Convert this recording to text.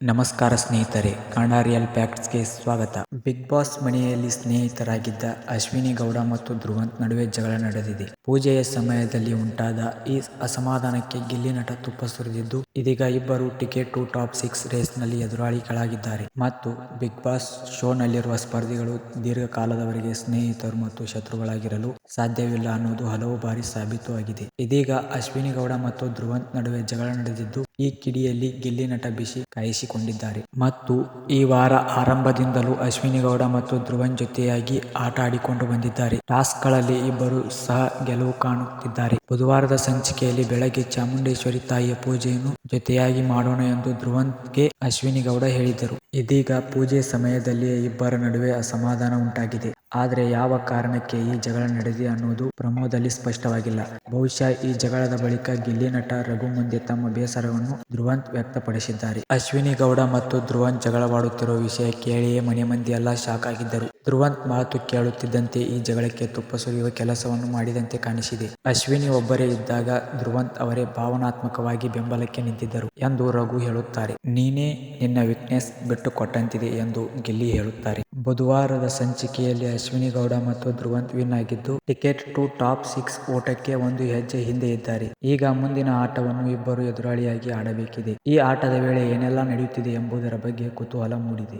ನಮಸ್ಕಾರ ಸ್ನೇಹಿತರೆ, ಕನ್ನಡ ರಿಯಲ್ ಫ್ಯಾಕ್ಟ್ಸ್ಗೆ ಸ್ವಾಗತ. ಬಿಗ್ ಬಾಸ್ ಮನೆಯಲ್ಲಿ ಸ್ನೇಹಿತರಾಗಿದ್ದ ಅಶ್ವಿನಿ ಗೌಡ ಮತ್ತು ಧ್ರುವಂತ್ ನಡುವೆ ಜಗಳ ನಡೆದಿದೆ. ಪೂಜೆಯ ಸಮಯದಲ್ಲಿ ಉಂಟಾದ ಈ ಅಸಮಾಧಾನಕ್ಕೆ ಗಿಲ್ಲಿ ನಟ ತುಪ್ಪ ಸುರಿದಿದ್ದು, ಇದೀಗ ಇಬ್ಬರು ಟಿಕೆಟ್ ಟು ಟಾಪ್ 6 ರೇಸ್ನಲ್ಲಿ ಎದುರಾಳಿಗಳಾಗಿದ್ದಾರೆ. ಮತ್ತು ಬಿಗ್ ಬಾಸ್ ಶೋನಲ್ಲಿರುವ ಸ್ಪರ್ಧಿಗಳು ದೀರ್ಘಕಾಲದವರೆಗೆ ಸ್ನೇಹಿತರು ಮತ್ತು ಶತ್ರುಗಳಾಗಿರಲು ಸಾಧ್ಯವಿಲ್ಲ ಅನ್ನೋದು ಹಲವು ಬಾರಿ ಸಾಬೀತು ಆಗಿದೆ. ಇದೀಗ ಅಶ್ವಿನಿ ಗೌಡ ಮತ್ತು ಧ್ರುವಂತ್ ನಡುವೆ ಜಗಳ ನಡೆದಿದ್ದು, ಈ ಕಿಡಿಯಲ್ಲಿ ಗಿಲ್ಲಿ ನಟ ಬಿಸಿ ಕಾಯಿಸಿಕೊಂಡಿದ್ದಾರೆ. ಮತ್ತು ಈ ವಾರ ಆರಂಭದಿಂದಲೂ ಅಶ್ವಿನಿ ಗೌಡ ಮತ್ತು ಧ್ರುವಂತ್ ಜೊತೆಯಾಗಿ ಆಟ ಆಡಿಕೊಂಡು ಬಂದಿದ್ದಾರೆ. ಟಾಸ್ಕ್ಗಳಲ್ಲಿ ಇಬ್ಬರು ಸಹ ಗೆಲುವು ಕಾಣುತ್ತಿದ್ದಾರೆ. ಬುಧವಾರದ ಸಂಚಿಕೆಯಲ್ಲಿ ಬೆಳಗ್ಗೆ ಚಾಮುಂಡೇಶ್ವರಿ ತಾಯಿಯ ಪೂಜೆಯನ್ನು ಜೊತೆಯಾಗಿ ಮಾಡೋಣ ಎಂದು ಧ್ರುವಂತ್ಗೆ ಅಶ್ವಿನಿ ಗೌಡ ಹೇಳಿದ್ದರು. ಇದೀಗ ಪೂಜೆ ಸಮಯದಲ್ಲಿಯೇ ಇಬ್ಬರ ನಡುವೆ ಅಸಮಾಧಾನ ಉಂಟಾಗಿದೆ. ಆದ್ರೆ ಯಾವ ಕಾರಣಕ್ಕೆ ಈ ಜಗಳ ನಡೆದಿದೆ ಅನ್ನೋದು ಪ್ರಮೋದಲ್ಲಿ ಸ್ಪಷ್ಟವಾಗಿಲ್ಲ. ಬಹುಶಃ ಈ ಜಗಳದ ಬಳಿಕ ಗಿಲ್ಲಿ ನಟ ರಘು ಮುಂದೆ ತಮ್ಮ ಬೇಸರವನ್ನು ಧ್ರುವಂತ್ ವ್ಯಕ್ತಪಡಿಸಿದ್ದಾರೆ. ಅಶ್ವಿನಿ ಗೌಡ ಮತ್ತು ಧ್ರುವಂತ್ ಜಗಳವಾಡುತ್ತಿರುವ ವಿಷಯ ಕೇಳಿಯೇ ಮನೆ ಮಂದಿ ಎಲ್ಲ ಶಾಕ್ ಆಗಿದ್ದರು. ಧ್ರುವಂತ್ ಮಾತು ಕೇಳುತ್ತಿದ್ದಂತೆ ಈ ಜಗಳಕ್ಕೆ ತುಪ್ಪ ಸುರಿಯುವ ಕೆಲಸವನ್ನು ಮಾಡಿದಂತೆ ಕಾಣಿಸಿದೆ. ಅಶ್ವಿನಿ ಒಬ್ಬರೇ ಇದ್ದಾಗ ಧ್ರುವಂತ್ ಅವರೇ ಭಾವನಾತ್ಮಕವಾಗಿ ಬೆಂಬಲಕ್ಕೆ ನಿಂತಿದ್ದರು ಎಂದು ರಘು ಹೇಳುತ್ತಾರೆ. ನೀನೇ ನಿನ್ನ ವೀಕ್ನೆಸ್ ಬಿಟ್ಟುಕೊಟ್ಟಂತಿದೆ ಎಂದು ಗಿಲ್ಲಿ ಹೇಳುತ್ತಾರೆ. ಬುಧವಾರದ ಸಂಚಿಕೆಯಲ್ಲಿ ಅಶ್ವಿನಿ ಗೌಡ ಮತ್ತು ಧ್ರುವಂತ್ ವಿನ್ ಆಗಿದ್ದು, ಟಿಕೆಟ್ ಟು ಟಾಪ್ 6 ಓಟಕ್ಕೆ ಒಂದು ಹೆಜ್ಜೆ ಹಿಂದೆ ಇದ್ದಾರೆ. ಈಗ ಮುಂದಿನ ಆಟವನ್ನು ಇಬ್ಬರು ಎದುರಾಳಿಯಾಗಿ ಆಡಬೇಕಿದೆ. ಈ ಆಟದ ವೇಳೆ ಏನೆಲ್ಲಾ ನಡೆಯುತ್ತಿದೆ ಎಂಬುದರ ಬಗ್ಗೆ ಕುತೂಹಲ ಮೂಡಿದೆ.